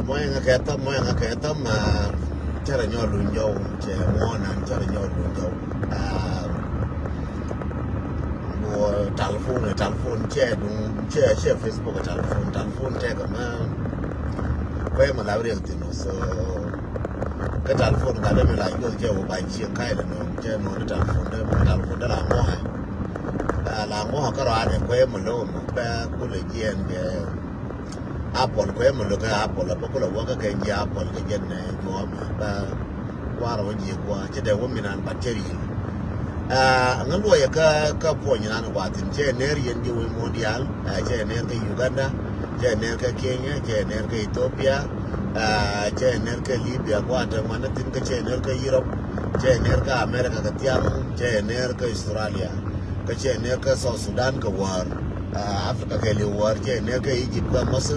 Moyang a ketam, Terranol Lunjo, One and Terranol Lunjo. Telephone, chair, Facebook, telephone, take a man. Where my labyrinth, so cái telephone cả đây mình lại có chơi một bài chiên khai là nó chơi một cái telephone đó là mua cái loại này quay một lô một cái cô lấy tiền cái Apple quay một lô cái Apple là có là cái gì Apple cái gì này mua mà qua rồi gì qua chứ đều có mình ăn battery ngân đuôi cái phone như nào qua tin chơi nè riêng như mondial chơi nè cái Uganda chơi nè cái Kenya chơi nè cái Ethiopia chơi nè cái Libya qua trong mana tin cái chơi nè cái Europe chơi nè cái America cái tiang chơi nè cái Australia cái chơi nè cái South Sudan cái war Africa cái liu war chơi nè cái Egypt cái Masr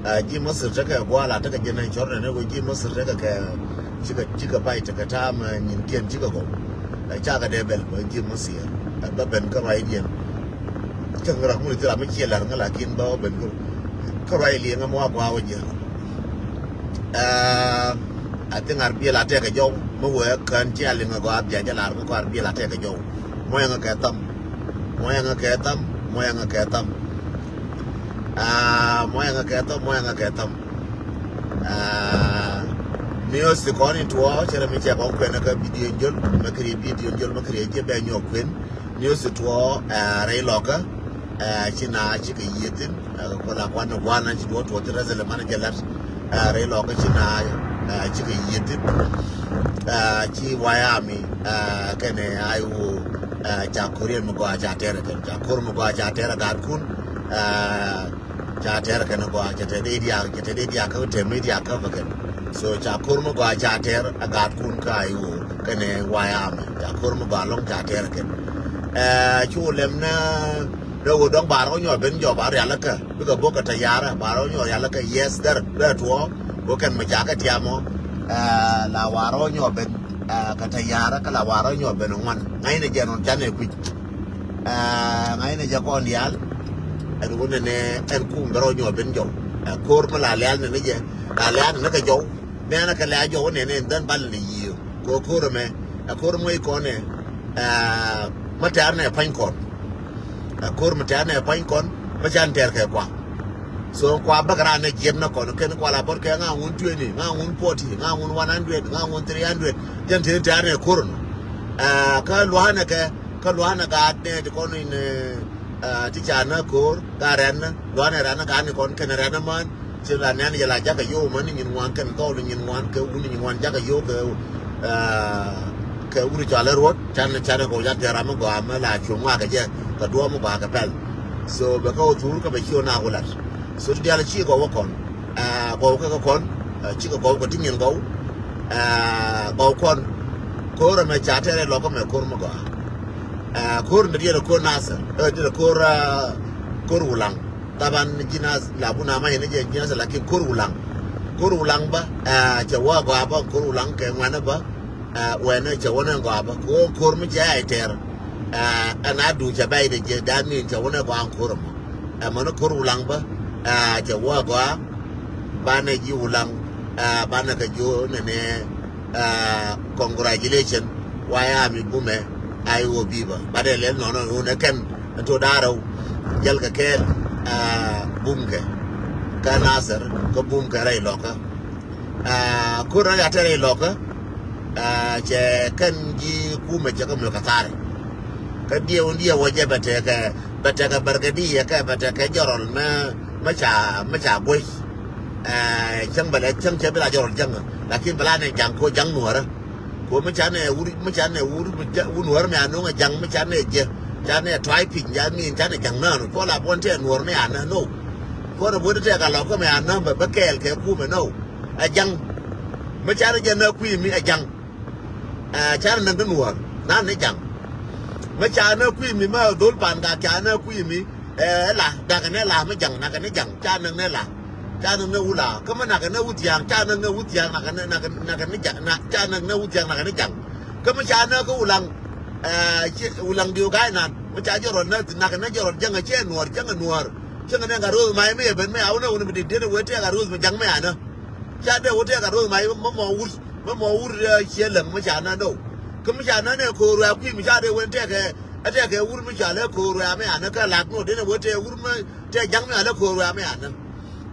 ji Masr cái qua là cái gì này cho nên cái ji Masr cái chỉ cái bài cái tham nhìn kiến chỉ cái gồm cha cái đề bel với ji Masr đó bên cái right điền chẳng có người ta làm cái gì là cái là kiến bao bên cái right liền cái mua qua vậy I think Arbia la take a job, Moe can challenge a god, Jajalar, Arbia la take a job. Moyanga Katam, Moyanga Katam, Moyanga Katam, Moyanga Katam, Moyanga Katam. News the corning to all, Cheramicha Bonquenaca, video, Macri, Macri, Ben your queen, news to all, Ray Locker, China, Chicken Yitin, one and she wrote what the rest of the manager left. Ray Locker China, Chicken Yitin, Chi Wyami, Kene, I will Jakurian Muga Jaterakan, Jakur Muga Jatera Garkun, Jaterakan Muga Jatadia, Cote Media Covacan. So Jakur Muga Jater, a Garkun Kaiu, Kene, Wyami, Jakur Muga Long Jaterakan. Chulemna. No, don't borrow your benjo barrialaka, because Boca Tayara, borrow your yalaka, yes, there to all, Bocan Majaka Tiamo, La Waro your ben Catayara, Calawaro your ben one, nine again on Janet, which nine a Japon Yal, and wouldn't and Kumbaro your benjo, a Cormala Lan and again, a land like a joe, then a Calajo and then Bally you, go Kurame, a Kurme Cone, Materna Pine Corn. Kur matane appoint con machan terke kwa so kwa bagara ne jem na kon ken kwa la porke nga un 20 nga un 40 nga un 100 nga un 300 jen te tane kur no ka luhana ka ne kon in ti chana kur ka ren luhana ran ka ne kon ken ran man se la ne ya la ja ka yo man ni wan ken to ni wan ke un ni wan ja ka yo ke uri chala rot chan ko ja tera mo ga ma la chuma ka je ka do mo ba ka pel so be ka turu ka be chiona holat so ti ala chi ko wakon ko ka kon chi ko ko tingel go go kon ko ra me cha tere lo ko me ko mo ga ko ndi ye ko nasa de ko ulang taban jinas la buna ma ne je jinas la ki ko ulang ba che wa ga ba ko ulang ke ngwana ba when I want to go up, go Kurma Jaiter, and I do Jabai the Jadami, Jawana go on Kurma, a Monokuru Langba, Jawaga, Bana Julang, Banaka Jun, and congratulations, why am I Bume, I will be, but I let no one can, and to Daro, Jelka Ken, Bumke, Kanasar, Kabumka Ray Locker, Kurayatare Locker. Che kan ji kuma ce kan lokatare ka dia undia waje bata ka bargadi ya ka bata ka jorol macha boy chang bala chang che bala jorol jang lakin bala ne jang ko jang nuara ko macha ne uri nuar me anu jang macha ne je cha ne try pin ya mi cha ne jang na no ko la bon te nuar me ana no ko na bo te ka lo ko me ana ba kel ke ku me no a jang macha ne na ku mi a jang cha na den nuar na ne jang macha na ku mi ma dol pan ga cha na ku mi la da ka ne la ma jang na ka ne jang cha na ne la cha na ne ula ka ma na ka ne utiang cha na ne utiang na ka ne jang na cha na ne utiang na ka ne jang ka ma cha na ko ulang diu ga na ma cha joro na ka ne joro jang che nuar jang ne ga ru mai me ben me au na un bi de we te ga ru ma jang me ana cha de wote ka ro mai mo wur che lang ma cha na no ke ma cha na ne ko ra ku mi cha de wen te ke wur mi cha le ko ra me ana ka lak no de ne wote wur ma te jang me ala ko ra me ana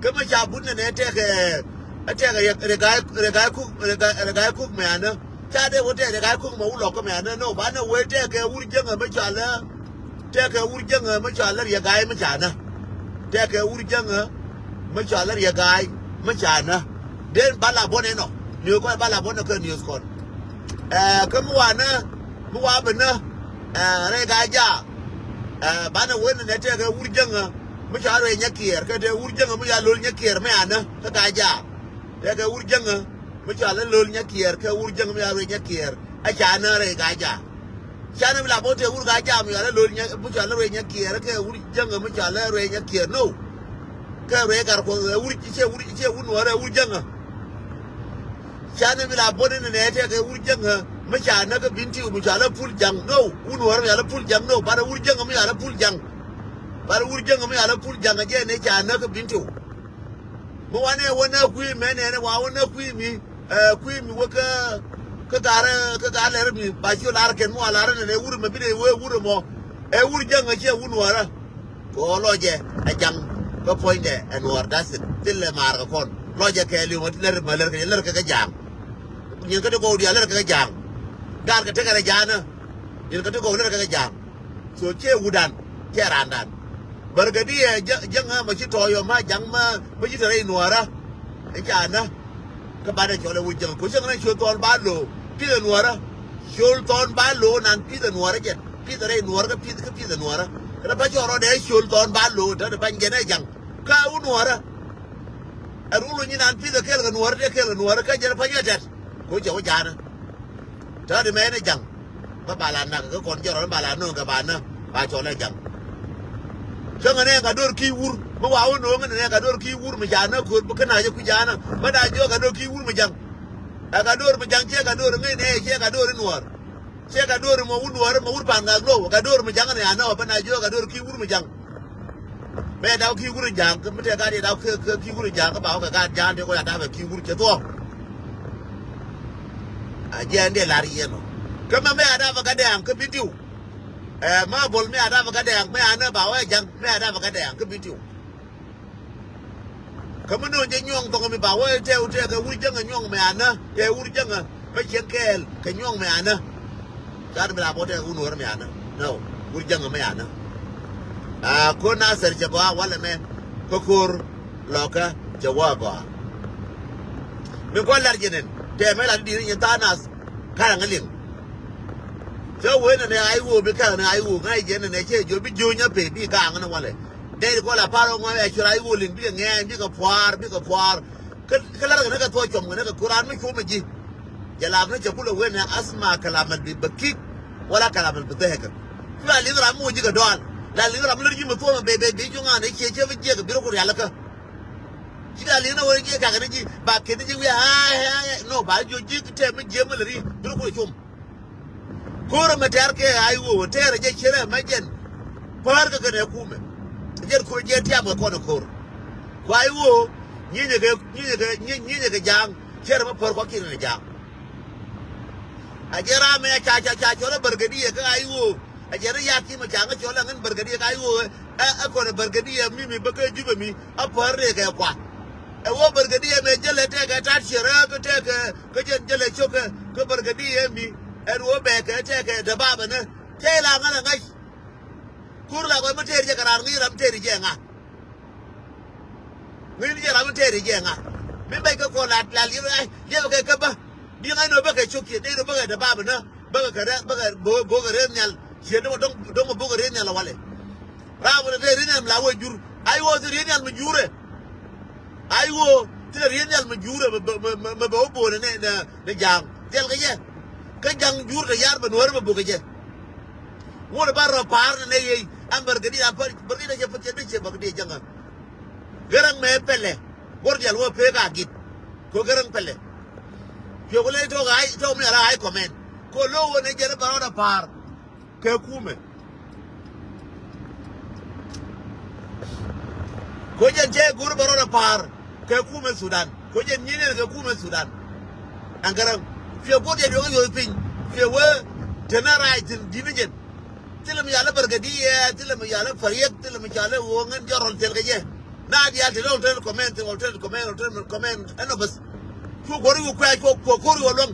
ke ma cha bun ne te ke re ga ku me ana cha de wote re ga ku mo lo ko me ana no ba na we te ke wur jang ma cha le te ke wur jang ma cha le ya ga ma cha na te ke wur jang ma cha le ya ga ma cha na den bala bone no ni ko bala bone ko news kon ke mu wa bena re ga ja bana wen ne te ke wur jang ma cha re nya kier ke de wur jang ma ya lol nya kier me ana ka ga ja te ke wur jang ma cha le lol nya kier ke wur jang ma ya re nya kier a cha na re ga ja cha na la bo te wur ga ja ma ya le lol nya ma cha le re nya kier ke wur jang ma cha le re nya kier no ke re ga ko wur che wur no re wur jang cha na la bo ne te ke wur jang ma cha na ka binti ma cha le pul jang no wur no re ya le pul jang no ba wur jang ma ya le pul jang bar wurjang mi ala pul janga je ne cha na ka bintu mo wane wana ku me ne wa wana ku mi waka ka gare mi ba shi lar ken mo ala ne wur me bi de we wur mo wurjang je wun wara ko loje a jang ko poinde en war dasit tille mar ko kon loje ke li mo ler ma ler ka jang nyin ka de ko dia ler ka jang gar ka te ka jana nyin ka de ko ler ka jang so che wudan che randan bargadiya janga ma ci toyo ma jang ma ci tare nuara e kana ka bada chole wujang ko jang na shol ton balo pi de nuara shol ton balo nan pi de nuara je pi de nuara ka pi de nuara ka ba joro de shol ton balo da ban gene jang ka u nuara arulu ni nan pi de kel ga nuara ka je pa yetat ko je o jana ta de me ne jang ba bala na ka kon joro bala no ka bana ba chole jang changa ne ga dor ki wur ma wa wono ne ga dor ki wur mi jana ko kana je ku jana ma da jo ga dor ki wur mi jang ga dor mi jang che ga dor ngai ne che ga dor nuor che ga dor mo nuor ma wur pa ga lo ga dor mi jang ne ana ba na jo ga dor ki wur mi jang me da ki wur jang ko te ga de da ki wur jang ka ba ga jan de ko ya da ba ki wur che to a je ande la ri no kama me ada ba ga de an ka bidiu ma bol me ada ba ga de me ana ba wa jang me ada ba ga de ke bitiu kama no je nyong to me ba wa te ke wur jang nyong me ana te wur jang ba chen kel ke nyong me ana ka de la bo te wur no me ana no wur jang me ana ko na ser je ba wala me ko kur loka jawaba me ko lar jenen te me la di ni tanas ka ngaling so when ne ai wo be ka ne ai wo ngai je ne che jo bi jo nya pe bi ka ngana wale de ko la paro ngwa e chura ai wo lin bi nge bi ka pwar ka la ga to chom ne ka quran mi ko me ji ya la ne che kula when asma kalamal bi bakik wala kalamal bi dhaka la li ra mu ji ga don la li ra mu ji mu to be jo ngana che bi je ga bi ko ya la ka ji la li na wo ji ka ga ji ba ke ji wi ha no ba jo ji te me je mu ri bi ko chom kora matar ke aiwo tere je kire majen par ga ne kume je ko je tiam ko no kor ko aiwo nyine ga jang kire ma par ko kire ne jang ajera me cha chole bargadi ga aiwo ajera ya ki ma jang chole ngan bargadi ga aiwo ko ne bargadi mi ba ka jibe mi a par re ga kwa e wo bargadi me jele te ga ta shira ko te ka jele choke ko bargadi mi en wo be ke te ke da baba ne te la ngana ngai kur la ko mate je karar ngi ram te ri je nga ngi je ram te ri je nga mi be ko la li ai je ke ka ba bi ngai no ba ke choki de no ba da baba ne ba ka da ba bo ga re nyal je do dong bo ga re nyal wale ra wo de ri nyal la wo jur ai wo ri nyal mi jure ai wo te ri nyal mi jure ma bo ne jang del ga je ka jang jur da yar ba nuwar ba buga je wona ba ro par ne yi am bargadi am bargadi da je fice dace bagdi janga garan me pelle gordial wo pe ga git ko garan pelle yo ko le to ga ai to mi ara ai comment ko lo wona je ba ro da par ke kume ko je gur ba ro da par ke kume Sudan ko jen ni ne ga kuma Sudan an garan fiye ko da yo pin fiye wa tana din dinijen tilam ya la bargadiya tilam ya la fariyat tilam ya la wongan jarol tel gaje na dia te do tel comment ano bas ko gori ko ko long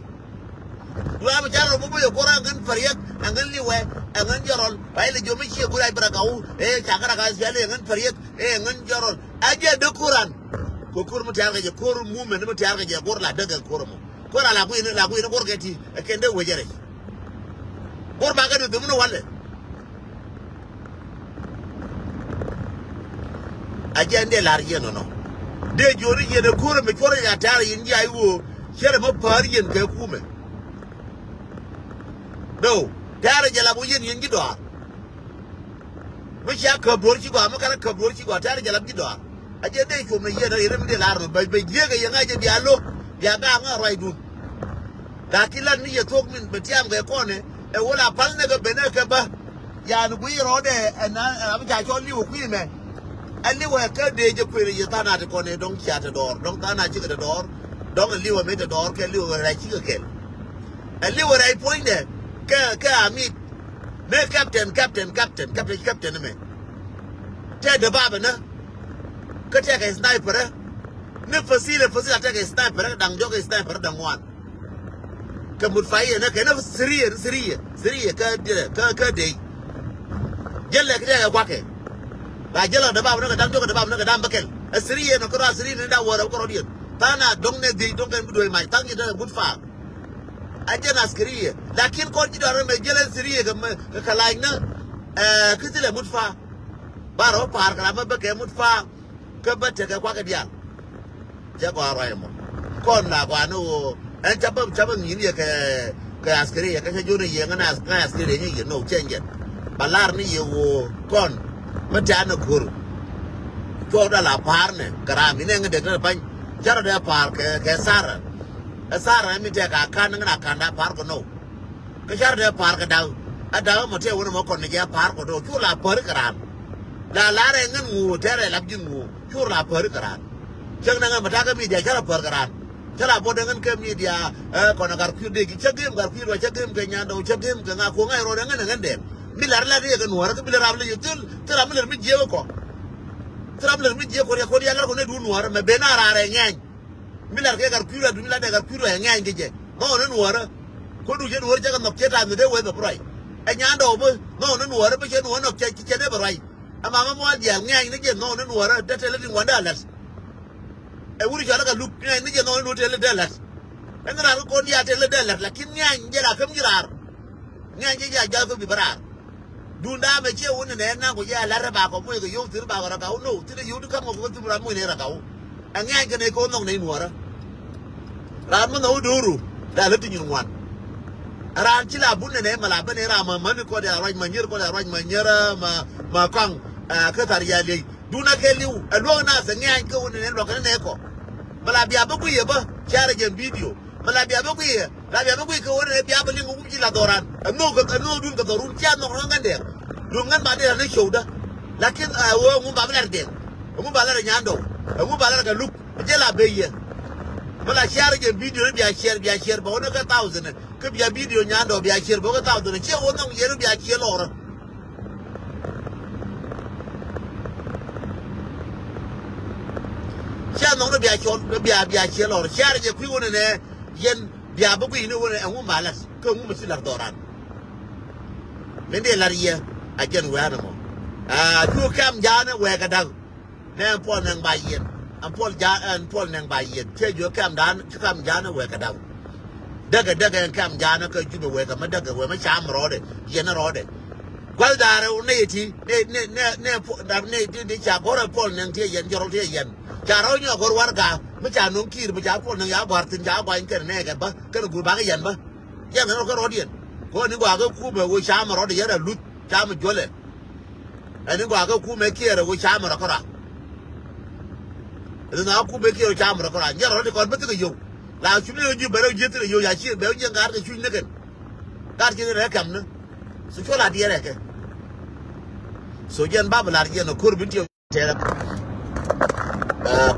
dua ma jaro bo yo kora ngan fariyat ngan liwe ngan jarol bay le jomi ci guray bragaw chakara ga jale ngan fariyat ngan jarol aje de Quran ko kur mu tar gaje kur mu men mu tar gaje gor la daga kur mu ko la ko ina gor gati kende wajere gor ba ga de mu walle ajende larje no de jori ye de kur me kor ya tar yin ya wo shere ma par yin ka kume do tar je la bu yin yin gidwa mu sha ka bor ci gwa makara ka bor ci gwa tar je la gidwa ajende ko me ye de irim de lar ba je ga yanga je dialo ya ga nga roi du da kilan ni ye tok min betiam ga kone e wala pal ne ga bene ka ba ya nu wi ro de na ba ja cho li ku me ali wa ka de je ku ye ta na de kone dong cha ta dor dong ta na chi ga dor dong ali wa me ta dor ke li wa ra chi ga ke ali wa ra point de ka amit me captain me te de baba na ka te ka sniper ne fasile ta ka sniper dang jo ka sniper dang wan ka mut faye na ka na siriye ka de jelle ka ga kwake ba jela da baba na ka dang jo ka da baba na ka dang bakel siriye no ko siriye ne da wora ko rodien tana dong ne de dong kan do mai tangi da gut fa ajena askriye lakin ko ji daro me jelen siriye ka kalain na kitile mut fa baro par kala ba ke mut fa ka ba te ka kwa ka dia ja ko aro mo kon na kwa no en chabam yin ye ka askriye ka jore ye ngana askriye ni ye no chenje balar ni ye wo kon mata na kur ko da la par ne karami ne ngade ka ban jaro da par ke sara mi te ka kan ngana kanda par ko no ka jaro da par ka daw ada mo te wono mo kon ne ja par ko do chu la par karam la re ngan ngu tere lab jin ngu chu la par karam jang na mata ka mi dia jaro par karam jara bo dengan ke mi dia ko na gar ku de ki chagem gar ku ro chagem ke nya do chagem ke nga ko ngai ro ngan de mi lar la de ga nuar ka mi lar la yutul tera mi lar mi je ko traveler mi je ko ya gar ko ne du nuar me bena rare nyan mi lar ke gar ku la du mi la de gar ku ro nyan je no ne nuar ko du je nuar jaga no ke ta me de we be prai e nya do bo no ne nuar be je nuar no ke de prai ama ma mo dia nyan ne je no ne nuar de tele din wanda las e wuri jala ga lu nyan ne je no ne tele de las e ngara ko dia tele de las lakin nyan je la kam jirar nyan je ja ko bi barar dunda me che woni ne na ko ya la ba ko mo ko yo tir ba ga ka no tir yo du kam ko tu ra mo ne ra ka an nyan ke ne ko no ne nuara ra mo no duru da la tin wan ran ci la bunne ne mala bane ra ma man ko da raj manyer ko da raj manyera ma kan ka tar ya le duna ke liu a lo na sa nyan ko woni ne lo ka ne ko mala biya ba ku ye ba share gen video mala biya ba ku ye la biya ba ku ko woni biya ba lingu ku ji la doran no dun ka dorun cha no ngande dungan ba de ne shoda lakin wo mu ba blar de mu ba la nyando mu ba la ga look je la beye mala share gen video biya share ba wona ka 1000 ka biya video nyando biya share ba ka 1000 che wona ye biya share lora cha no biya chon biya share lora share je ku wona ne yen biya ba ku ni wona mu ba la ko mu si la doran mende laria ajen we anamo tu kam jana we ga dag ne pol nang ba yen am pol nang ba yen che jo kam jana we ga dag daga kam jana ka jube we ga ma daga we ma cham rode yen rode gwal dare ne ti ne di cha gora pol nang te yen jorol te yen charo nyo gor warga ma cha non kir ma cha pol nang ya gwartin ja gwa in ker ne ga ba ka gu ba ga yen ba yen no ko rodien ko ni gwa ga ku me wo cham rode yera lut cham jole ani gwa ga ku me kiere wo cham ra kora na ku be kiere cham ra kora nyaro de ko betu yo la chu ne ju bero je te yo ya chi be je ngar de chu ne ken gar chi ne kam ne su cho la die re ke so jen ba la je no kur bin ti tere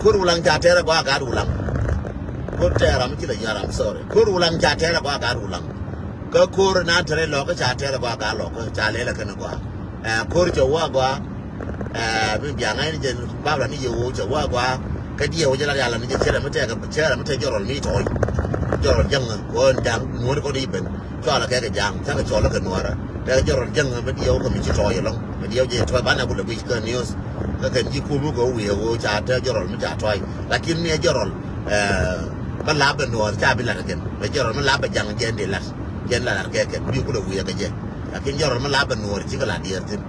kur ulang ja tere gwa ga ulang ko tera mi kila yaram sorry ko rulang cha tera kwa ga rulang ko na tere lo ko cha tera kwa ga lo ko cha le la kana kwa ko cho wa kwa bi bia ngai je ba la ni yo cho wa kwa ka dia wo jala yala ni je tera mi te ga tera mi te jorol mi toy jorol jang ko jang nuor ko di ben cho la ka jang ta ka cho la ka nuora ta jorol jang mi dio ko mi chi toy long mi dio je toy ba na bu le bi ka news ka kan ji ku mu ko wi wo cha ta jorol mi cha toy lakin mi jorolมันลาเป็นนัวจ้าเป็นอะไรกันไม่เจอมันลาเป็นยังเจนเดลัสเจนอะไรกันบิวก็เลยวิ่งกันเจแต่กินเจอมันลาเป็นนัวที่ก็ลาดีร์ทิน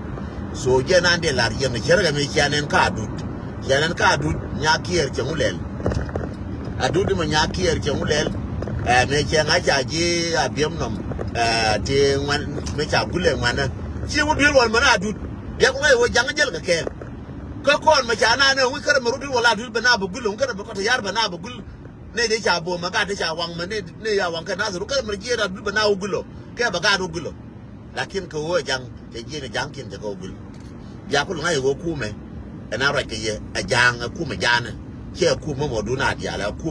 โซเจนันเดลาร์ยังไม่เชื่อกันไม่เชื่อนันข้าดูญาเกียร์เจ้าหุ่นเล่อดูดมันญาเกียร์เจ้าหุ่นเล่ไม่เชื่อไงจ่าจีเบี้ยมนมที่มันไม่จ่าหุ่นเล่มันนะเชื่อว่าเบี้ยวันมันดูเดี๋ยวก็ไม่ว่ายังเจอกันแค่ก็ก่อนมาจ่าหน้าเนี่ยวิ่งขึ้นมารู้ที่ว่าลาดูเป็นหน้าบุกุลงขึ้นมาก็ทะยานเป็นหน้าบุกุลเนี่ยเดี๋ยวชาวบัวมาการเดี๋ยวชาววังมันเนี่ยยาวังกันน่าสนุกก็มันเกี่ยร์ดูเป็นหน้าบุกุลแค่บังการบุกุลลักขินเขาว่ายังจะเกี่ยร์ยังกินจะเขาบุกุลยาคนง่ายกว่าคู่ไหมไอ้น่ารักกี่ยังคู่ไม่ยานเนี่ยเชื่อคู่มาหมดดูหน้าเดียแล้วคู่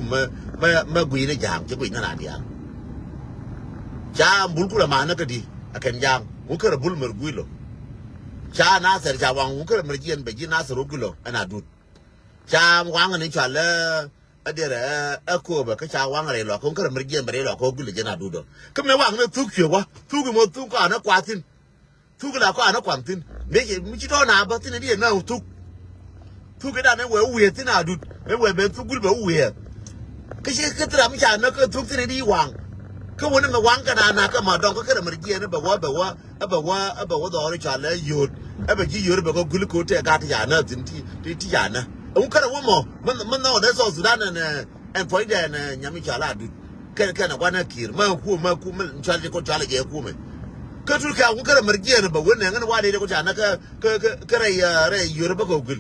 มากุยในยังจะกุยหน้าเดียจ้าบุกุลมาเนี่ยก็ดีแค่ยังบุกุลบุลมันกุยหรอชาหน้าเสือชาววังบุกุลมันเกี่ยร์ไปกินหน้าสรุปกุลไอ้น่าดูชาววังอันนี้ชาวเลยเดี๋ยวakoboก็ชาววังอะไรหรอกคงก็มันเกี่ยร์ไปได้หรอกเขากุลจะน่าดูดก็ไม่ว่างเนี่ยทุกเขียววะทุกมันทุกก็อันนั้นกว่าทิ้งทุกแล้วก็อันนั้นความทิ้งไม่ใช่ไม่ใช่ตัวหนาบ้าที่นี่น่าทุกก็ได้เนี่ยเวียที่น่าดูเวียเป็นทุกกุลแบบเวียก็ใช่ก็ตราไม่ใช่นะก็ทุกที่นี่วังก็วันนั้นมาวังกันนะก็มาดองก็แค่มันเกี่ยร์นะแบบว่าตัวอะไรชาเลยหยุดแบบที่หยุดแบบก็กุลโคตรการที่ยานะที่ยานะผมก็ว่ามันน่าได้สอนสุดาเนี่ยเอ็นพอยเดนยามิชาลาดูแค่นั้นว่าน่าขีดมาคู่มันชาลีก็ชาลีเกี่ยวคู่ไหมก็ทุกอย่างผมก็มันเกี่ยร์แบบวันนี้งั้นว่าเดี๋ยวก็ชานะก็อะไรยูโรปก็กุล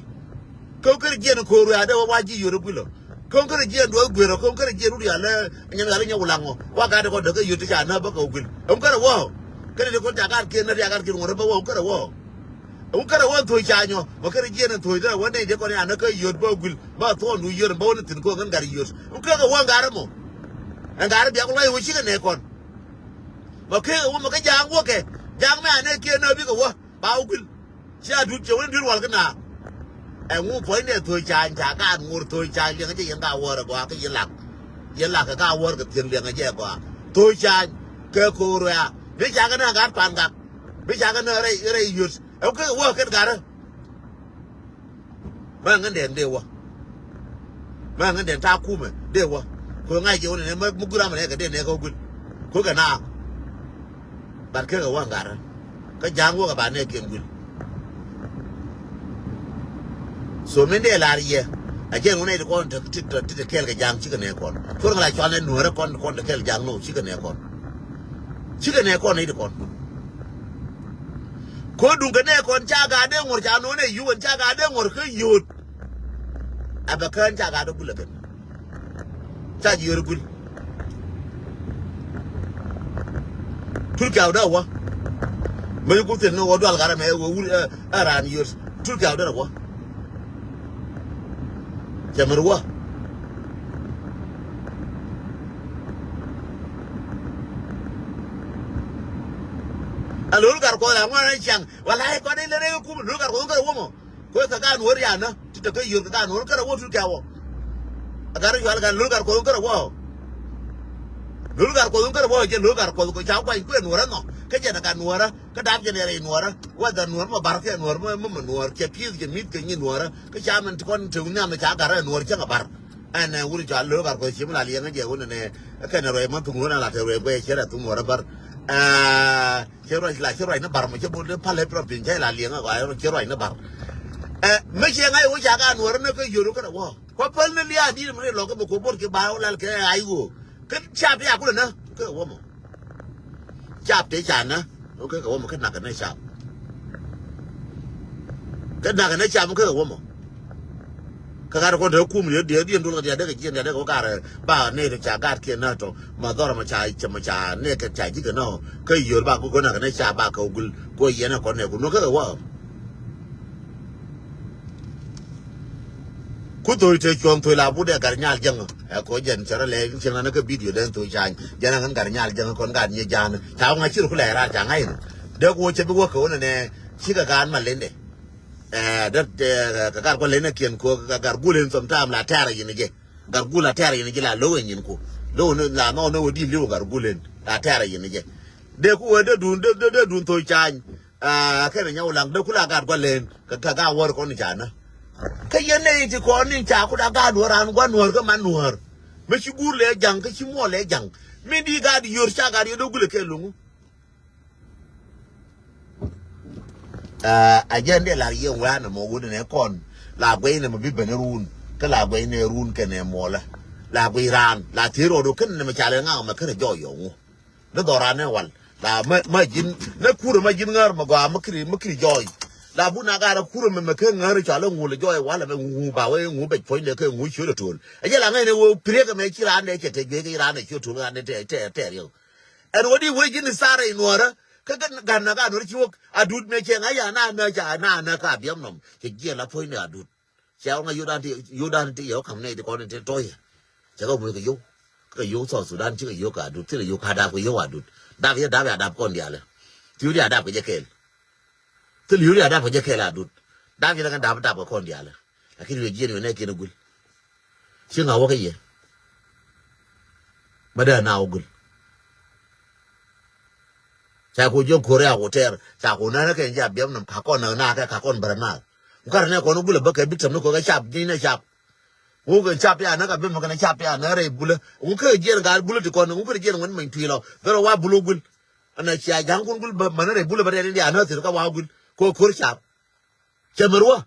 ก็เกี่ยร์โคเรียได้ว่าจียูโรปกุลก็เกี่ยร์ด้วยกุลก็เกี่ยร์รู้อย่างเนี่ยยังอะไรเนี่ยอุลังว่าการเด็กก็ยูที่ชานะก็กุลผมก็ว่าก็เด็กก็จากการเกี่ยร์จากการเกี่ยร์ของเราผมก็ว่าผมก็ว่าถอยชาเนาะมันก็เกี่ยร์ถอยได้วันนี้เด็กคนนี้อันนั้นก็ยูโรปกุลบ้าท้องดูยูโรปวันนี้ถึงก็งั้นการยูโรผมก็ว่าการมั้งการเบียร์ก็เลยวิชิกันเนี่ยก่อนมาแค่ว่ามันก็ยางว่าแกยางไม่อันนี้เกี่ยร์เนี่ยพี่ก็ว่าเบากุลเชื่อดูเจ้าวันนี้วันกันนะไอ้งูพอยเนี่ยถอยชาจากการงูถอยชาเลี้ยงก็จะยังก้าววัวกว่าก็ยังหลักก็ก้าววัวก็เทียงเลี้ยงก็แย่กว่าถอยชาเกี่ยวกับเรือไม่จากกันนะการผ่านกับไม่จากกันอะไรหยุดเอาก็ว่ากันกันมางั้นเด่นเดียววะมางั้นเด่นท่าคู่มั้ยเดียววะคนง่ายเกี่ยวเนี่ยมุกรามันเนี่ยก็เด่นเนี่ยเขากุลคุยกันนะบัดแค่ก็ว่ากันก็ยางว่ากับบ้านเนี่ยเกี่ยงกุลส่วนไม่ได้ลารีไอ้เจ้าคนนี้ทุกคนที่เกี่ยวกับยางชิกันเนี่ยก่อนพวกอะไรชวนเล่นหนูแล้วคนที่เกี่ยวกับยางโน่ชิกันเนี่ยก่อนนี่ทุกคนคนดูกันเนี่ยคนจ้าการเด้งหัวจ้าโน่เนี่ยอยู่กันจ้าการเด้งหัวคือหยุดไอ้บักเกินจ้าการเด้งกุลเลยจ้าหยุดกุลทุกอย่างได้วะไม่กูเห็นโน้ตดูอะไรกันไหมว่าอะไรนี่หยุดทุกอย่างได้วะจะมารู้วะรู้กันคนละมันไม่ช่างว่าอะไรก็ได้เลยกูรู้กันคนก็รู้มั้งกูจะการหัวเรียนนะที่จะก็ยืนการหัวก็รู้ทุกอย่างวะการอยู่อะไรกันรู้กันคนก็รู้ว่ารู้กันคนก็รู้ว่าจะรู้กันคนก็ชาวบ้านกูหัวแล้วเนาะก็จะนักการหัวแล้วก็ดับจะอะไรหัวแล้วว่าแต่หัวมาบาร์แค่หัวมันหัวแค่พิษจะมิดกันยิงหัวแล้วก็ชาวมันคนถึงเนี่ยมันช้ากันหัวช่างกับบาร์อันนั้นวุ้นจานรู้กันคนชิมลาเลี้ยงกันเจ้าคนนั้นเนี่ยแค่นั้นเลยมันถึงหัวนั่นแหละเธอเลยไปเชื่อถึงหัวแล้วบาร์เชื่อไรนะบาร์มันจะพูดเรื่องพันเล็บเราเป็นใช่ลาเลี้ยงก็ไอ้เชื่อไรนะบาร์ไม่ใช่ไงว่าจากการหัวนั่นก็อยู่รู้กันว่าเพราะเพิ่นเนี่ยดีมันเราก็บอกว่ากี่บ้าแล้วแค่ไอ้กูก็ชาบที่อยากกูเลยนะก็ว่ามั้งชาบที่ฉันนะโอเคก็ว่ามันขึ้นหนักกันในชาบขึ้นหนักกันในชาบมันก็ว่ามั้งก็การคนเดียวคุ้มเดี๋ยวดูกันเดี๋ยวก็กินเดี๋ยวก็การบ้าเนี่ยจากการเขียนนะตัวมาต่อมาใช้จะมาใช้เนี่ยก็ใช้ที่กันเนาะก็อยู่บ้ากูคนหนักกันในชาบบ้ากูเย็นนะคนเนี่ยกูนึกก็ว่าค ku to te chon to la bu de gar nyal jang ko jen chara le chen na ka video den to chan jana kan gar nyal jang kon gar nye jan ta nga chi ku le ra cha ngai de ko che bu ko ne chi ka gan ma len de ka gar ko len kien ko ka gar gulen som tam la tara yin ge gar gula tara yin ge la lo yin ko lo no la no no di lo gar gulen la tara yin ge de ku de dun to chan ka ne nyaw lang de ku la gar ko len ka ga wor ko ni jana ka yene ti ko ni cha ku da ga do ran gwa nuor ka man nuor me chi gur le jang ka chi mo le jang me di ga di yor cha ga di do gule ke lungu a jende la ye wa na mo gu ne kon la gwe ne mo bi ben run ka la gwe ne run ke ne mo la gwe ran la ti ro do ken ne ma cha le nga ma ka jo yo ngu do do ran ne wal la ma jin ne kuru ma jin ngar ma ga ma kri joy la bu na ga ra kuru me ke ngar cha le ngu le joy wala me ngu ba we ngu be point le ke ngu chu le tul a je la ngai ne wo pre ka me chi ran ne che te ge ran ne chu tul ran ne te yo en wodi we jin sare nuora ka gan na ga no chi wo adut me che nga ya na cha na ka biam nom che ge la point ne adut cha nga yudan ti yo kam ne de ko ne te toy cha ko mu ke yo so Sudan chi ke yo ka adut ti yo ka da ko yo adut da ya kon dia le ti ya da ko je ke te liuri ada ko je ke la adut da vi kan da ko kon dia le lakini we je ne ke ne gul chi nga wo ke ye bada na ogul cha ko jo korea hotel cha ko na ke ja biam nam ka kon na ka kon barna ukar ne ko no bule ba ke bitam no ko ga chap ni ne chap wo ga chap ya na ka be ma ka chap ya na re bule wo ke je ga bule ti kon wo ke je ngon min tilo pero wa bulu gul ana cha jang kun gul ba mana re bule ba re ya na ti ka wa gul ko kor chap chamarwa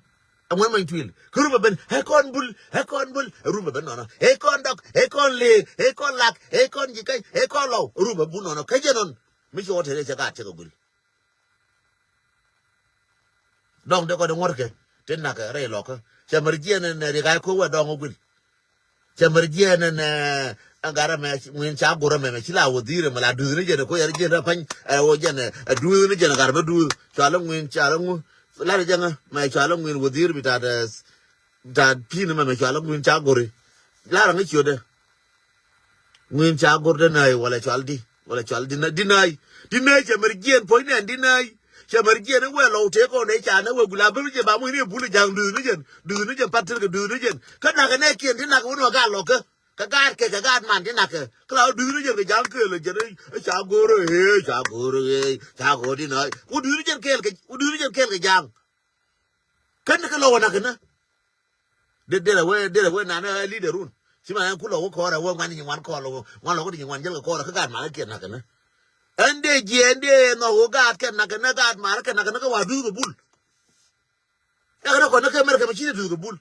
amwan min twil kuru ba ben he kon bul ru ba ben no he kon dok he kon le he kon lak he kon ji kai he kon lo ru ba bu no ka je non mi so tere cha ga che ko gul dong de ko de ngor ke ten na ka re lo ka chamar je ne re ga ko wa dong gul chamar je ne angara me min cha gora me chila wo dire mala du ne je ko yar je na pan wo je ne du ne je na gar ba du cha lo min cha lo la re janga me cha lo min wo dire bi ta da pin me cha lo min cha gore la ra ngi chode min cha gor de nay wala chaldi na dinai chamar je po ne dinai chamar je ne we lo te ko ne cha ne we gula ba je ba mu ne bulu jang du ne je patir ke du ne je ka na ka ne kien tin na ko no ga lo ka ka man tin na ka kla du ne je ke jang ke le je cha goro cha go dinai u du ne je ke jang kan ka lo na ka na de la we na na leaderun si ma ku lo ko ra wo ngani ni wan ko lo ko ni wan je ko ra ka ma ke na ka na ande je no go ga ke na ka na ga ma ka na ka wa du go bul ya ka ko na ke mer ka chi du go bul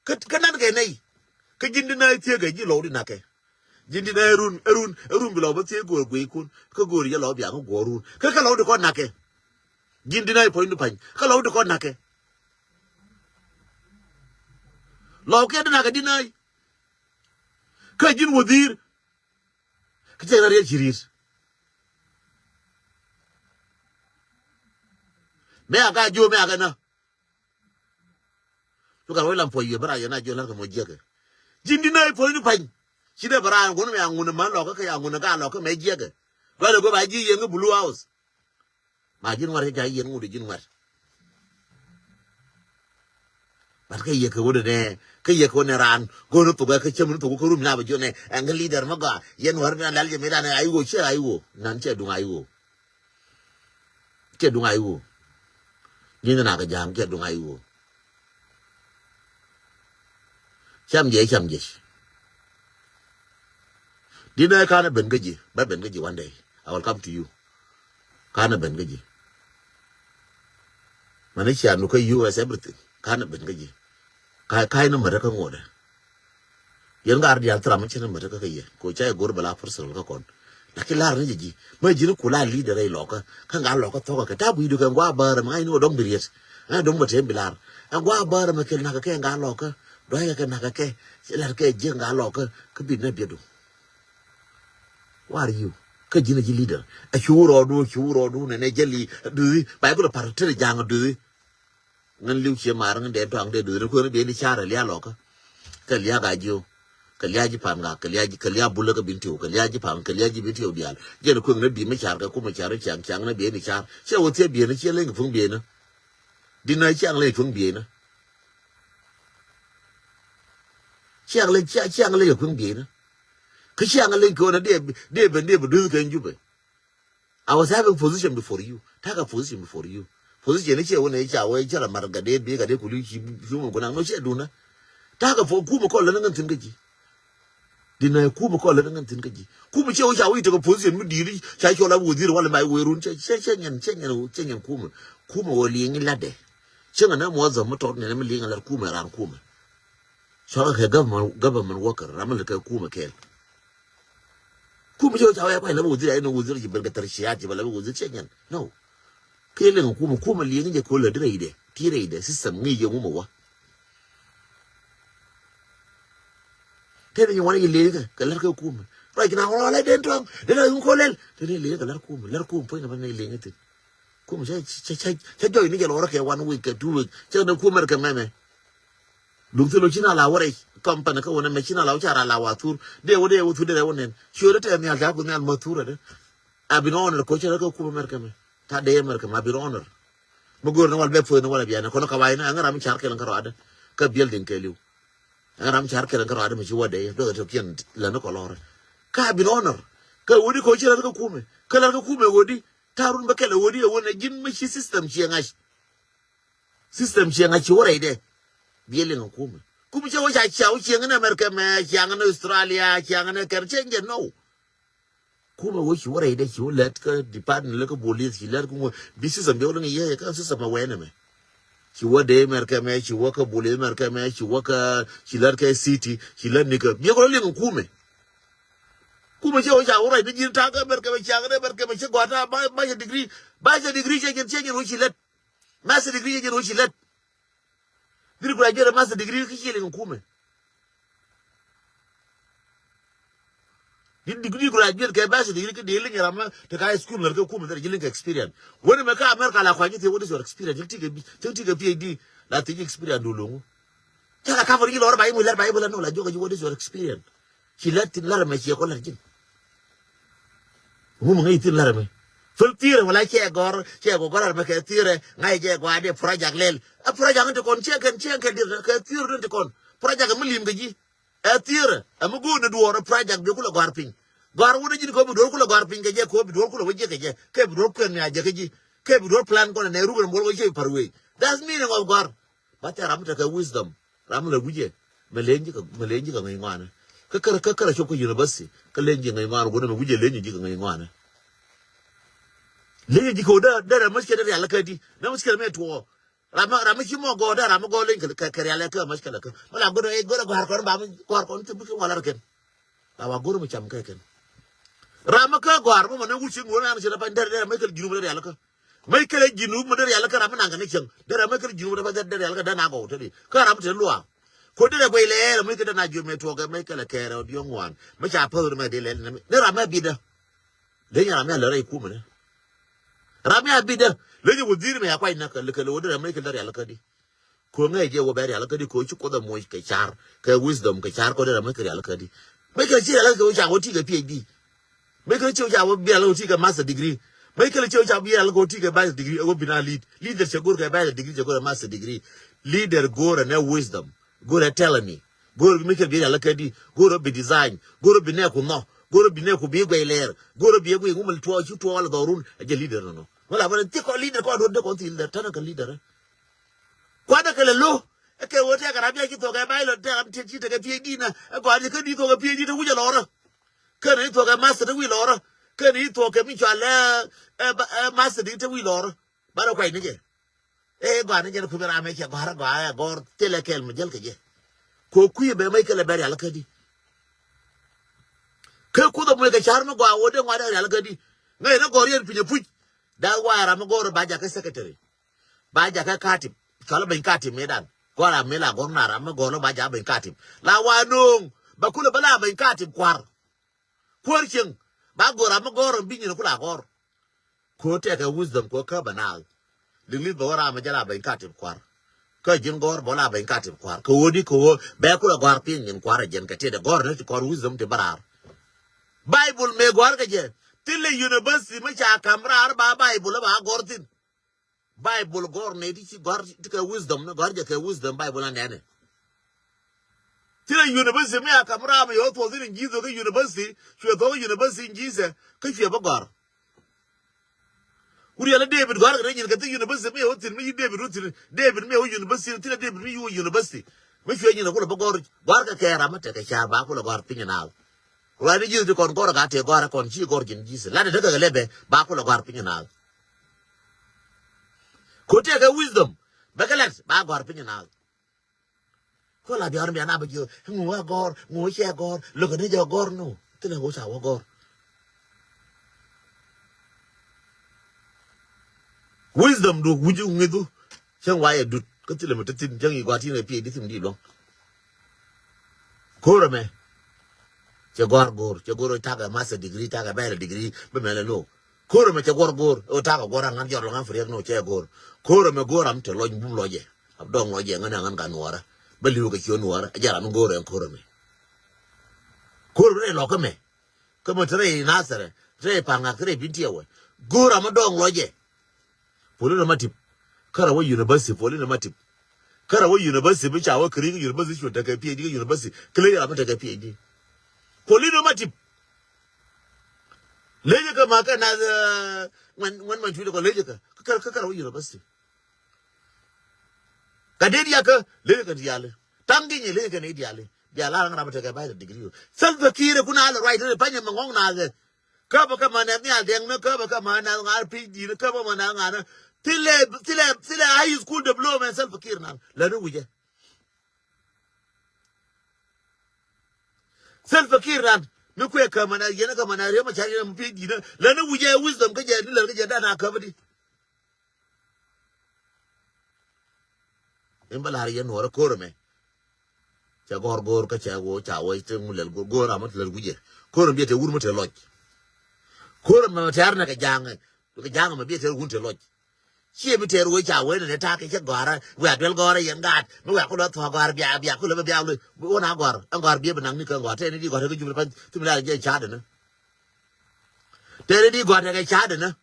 ka nan ke nei ka jindi na tie ga ji lo di na ke jindi na erun bi lo ba tie go kun ka go ri ya lo bia ko go run ka lo de ko na ke jindi na point pan ka lo de ko na ke lo ke na ka dinai ka jin wadir ka je na re jirir me aga jo me aga na to ka wala po ye bara ya na jo la ka mo je ke jindi na point pan shi da bara ngo me angu na man lo ka ya angu na ga lo ka me je ke ba go ba ji ye ngu blue house ma jin war ja ye ngu de jin war ba ka ye ke wo de ka ye ko ne ran go no to ga ka chem to ko rum na ba jo ne ang leader ma ga yen war na lal je me da ne ai wo che ai wo nan che du ai wo ni na ka jam che du ai wo cham je dina ka na ben gaji ba ben gaji one day I will come to you ka na ben gaji manisha no ka US everything ka na ben gaji kai na mara ka ngode yan gar dia tra mun china mara ka ye ko cha gor bala personal ka kon lakini la rin ji ma ji ko la leader ai loka kan ga loka to ka ta bu du kan gwa bar ma ai no dong biriet dong ba te bilar an gwa bar ma kel na ka ke ga loka do ya ka na ka ke la ke je ga loka ka bi na bi du what are you ka ji na ji leader a churo du ne jeli du ba ko par te jang du ngan liu che mar ngan de tang de du ko ne be ni chara le loka Kalia gajo, Kaliaji Panga, Kaliaji Kalia Bulaga Bintu, Kaliaji Pang, Kaliaji Bintu Dial, Jen Kung be Machar, Kuma Chari Chang, Chang, be any char, she would say be a chilling from Biena. Didn't I chang late from Biena? Chang late from Biena. Kashang late go on a day, never do can you. I was having position before you. Take a position before you. Position is when I shall wait till a margade, big a decoration, human when I'm not sure, Duna. Take a for Kuma call and Tinkaji. Didn't I Kuma call and Tinkaji? Kuma show shall we take a position with you? Shachola would do one of my way room, Chang and Kuma. Kuma were laying in Lade. Changanam was a motor and Emily and Kuma around Kuma. So her government worker, Ramalaka Kuma Kel. Kuma shows how I know I know was the Belgatriati, but I was a Chenyan. No. Killing Kuma laying in the cooler trade, tirade, system, media woman. Telling you one later, Kalarko Kuma. Right now, all I didn't wrong. Then I call it. Then I later Larkum, point of a nailing it. Kuma said, join me or 1 week or 2 weeks. Tell the Kuma Kamame. Look to Lucina Laway, company, and a machine allow Chara tour. They were there with their own name. Sure, tell me I'll have with Matura. I've been honored, coach, I'll go Kuma Mercame. Tade Mercam, I've been honored. Mugur no one left for the Wallabiana, Konakawaina, and I'm Charkel and Carada. Ka building tell you. And I'm Charkel and Carada, which you were there, brother Tokian, Lanocolor. Ka been honored. Ka woody coach and Kume. Kalakuma woody. Tarun Bakela woody, when a gym machine system, Chiangash. System Chiangachi, what I did. Bieling of Kuma. Kumisha was I chow, Chiang in America, Chiang in Australia, Chiang in a change, no. Kuma was what I did, you let her depart and look at police, she let go. This is a building a year, a system of enemy. She worked a America, she worked a bully America, she worked she let her city, she let Nickel. You're only on Kume. Kumisha was all right, did you talk America, Chiang in America, she got up by a degree, she can change in which she let. Master degree in which she let. Did I get a master degree killing Kume? Did degree graduate get master degree dealing the high school like a Kuma dealing experience? When you make America like what is your experience? You take a PhD, that thing experience do long. Tell a cover you or Bible, let Bible and know like what is your experience. She let it let me see a collagen. Woman 18 let me. Full theory, when I care, go, make a theory, I get a project lel. A project to con check and theory to con. Project a million gaji. A theory, I'm going to do a project, Dukula Garping. Gar would you go with Dukula Garping, a jack, Dukula, which Jacka, kept broken, Jackaji, kept road plan on a Neru and Molway per way. That's meaning of Gar. But I'm a wisdom. Ramla Wije, Malenji going on. Kakara University, Kalenji and Iman, wouldn't Wije Lenji going on. Lady Coda, there must get a reality. No one's going to war. Ramachimo go there, I'm going to Karialaka, Maskalaka. Well, I'm going to go to Garcon to book one again. Our Guru Chamkaken. Ramaka Garbo, and which you will answer up and there, make a Jumalaka. Make a Jumalaka Ramanangan. There are making Jumala that the Alga Danago today. Karam Lua. Could it away there, make it an argument to make a care of young one. Which I put my deal. There are maybe the. Then I'm a Larry Kuman. Ramia bidder, lady would deal me a quite knuckle, look at order and make a reality. Kunga, you were very alacadi, coach, you call them moist cachar, wisdom, cachar, call it a make a reality. Make a chill, I will take a PhD. Make a church, I will be able to take a master degree. Make a church, I'll be able to take a bachelor degree, I will be not lead. Leader shall go to a bachelor degree, to go to a master degree. Leader, go and no wisdom. Go to telling me. Go to make a be alacadi, go to be design, go to be neck no. Go to be neck, be a way lair. Go to be a woman to you to all the room, a leader. No. Well, I'm going to take a leader called the Tanaka leader. Quadacala low. Okay, whatever I make it a mile or damn teach it a PhD. I got a good to a PhD to Will Laura. Can he talk a master to Will Laura? Can he talk a Michel master to Will Laura? But a quite again. Eh, but I get a Pumera make a Baragaya or Telekel Majelka. Coquia be make a very alacadi. Could make a charm go out of what alacadi. No, no, go here to your foot. That's why I'm going to Bajaka secretary. Bajaka Katim, Calaban Katim, Medan. Gora Mela Gornar, I'm going to Bajab and Katim. Lawa no, Bakula Balab and Katim Quar. Quirking, Bagor, I'm going to be in a Kulagor. Quote take a wisdom, quote Cabanal. The little Bora Majalab and Katim Quar. ka jin gor bola ben katib kwar ko wodi ko be ko gor pin yin kwar jen ka te de gor ne ko wisdom te barar bible me gor ka je tille university ma cha kamrar ba bible ba gor tin bible gor ne di ci gor ti ka wisdom ne gor je ka wisdom bible ne ne tille university me kamra ma yo to zin gizo ka university shwe to university gize ka shwe ba gor Uriala David gor ga yin ka ti university me hotin me David rutin David me university tille David me university me shwe yin ko ba gor ka kera ma te ka sha ba ko gor pin na Why did you con go at a gora con chi gorgin Jesus? Let it a lebe, Bakula Garpinal. Could take a wisdom. Bacalex, Bagorpinal. Call the army and about you, who are gore, who share gore, look at your gore, no. Till I was our gore. Wisdom do, would you do? Shall why I do? Continue to think you got in a pay this indeed long. Corame. Chagor taga master degree taga bela degree be melelo koro me chagor o taga gora ngan jor ngan friek no chagor koro me goram te loj bum loje abdong loje ngan ngan kanwara beliu ke chonwara jara no gore koro me lo me como tre nasare tre panga tre bintiewe gora ma dong loje poli no matip kara wo university poli no matip kara wo university bi chawo kri university shoda ka PhD university clear am ta ka PhD Polino matip. Legica maka na when my tutor legica, Kakara University. Cadediaka, Legican Diale, Tangi Legican Ideale, the alarm Ramataka by the degree. Self Kira Kunala right in the Panamanga. Cover come on, no cover come on, RPD, the cover manana, till I school the blow myself a Kirna, Lanuja. Self Kiran, no quick come and Yanaka Manarium, Chariam Pig, Lana Wuja wisdom, Kajana covered it. Imbalarian or a corame. Chagor Kachago, Chawa, Goramat Luja. Corum be a woman to lodge. Corum Matarna Kajang, the Jang of a bit of winter lodge. She be tell which I went and attack a Gora, where Bill Gora and God, no, I could not talk Garbia, Biakula, one hour, and Garbia and Nika got any got a good to me like a chardon. Tell you got a chardon.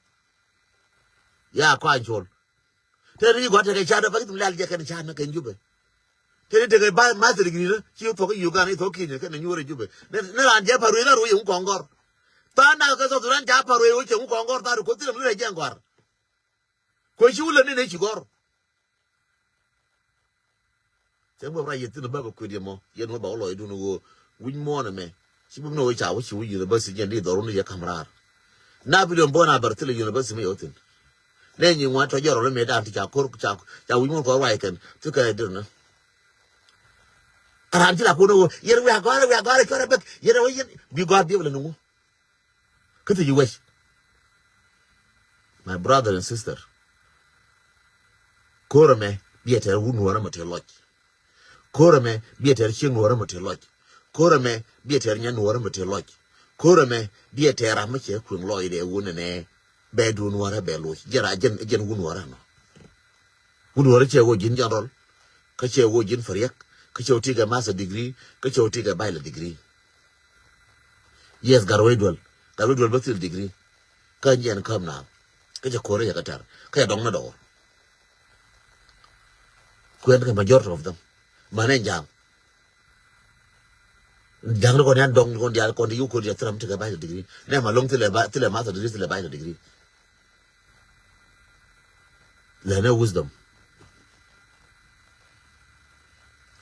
Yeah, quite sure. Tell you got a chardon, but like a chardon can you be. Tell you to buy master degree, you talk you got it talking, and you were a jube. Then I'm Japarina, you Congor. Tana because of the Japar, which you Congor, that could tell me a Jangor. Quashula in Echigor. Temple right to the Baba Quidimo, you know about I don't know, win more than me. She will know which I wish you university and did only a camera. Napoleon Bona Bertilla University Oten. Then you want to your made out to Chakur, that we won't go right and took a dinner. And until I put over, yet we are going to cut back, yet we got the no. Could you wish? My brother and sister. Corame, be at a wound or a lodge. Corame, be at a chin or a lodge. Corame, be at a yan or a lodge. Corame, be at a amateur queen lloyd a wound and a bedroom or a bellow. Jerajan again wound or no. Would or a chair in general. Kacha wogin for yak, Kacho take a master degree, Kacho take a bile degree. Yes, Garwedwell Basil degree. Kanjan come now. Kacha Korea Qatar, Kaya Donado. The majority of them. Manajang. Jangan kau ni dong kau dia kau you could just to take a bachelor degree. Never long till a master degree till a bachelor degree. Learn wisdom.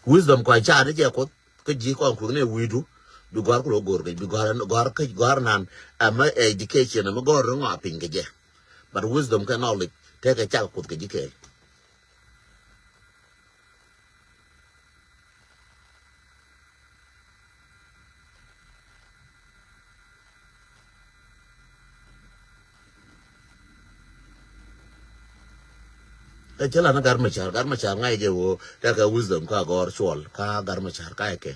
Wisdom quite charge. Ya kau kerja kau aku ni widu. Dugar kau logor ke. Dugar nan. Ama education ama gor ngaping kerja. But wisdom can knowledge take a cakap kau kerja. Chala na garmachar ngai je wo daga wisdom ka gor chol ka garmachar ka ke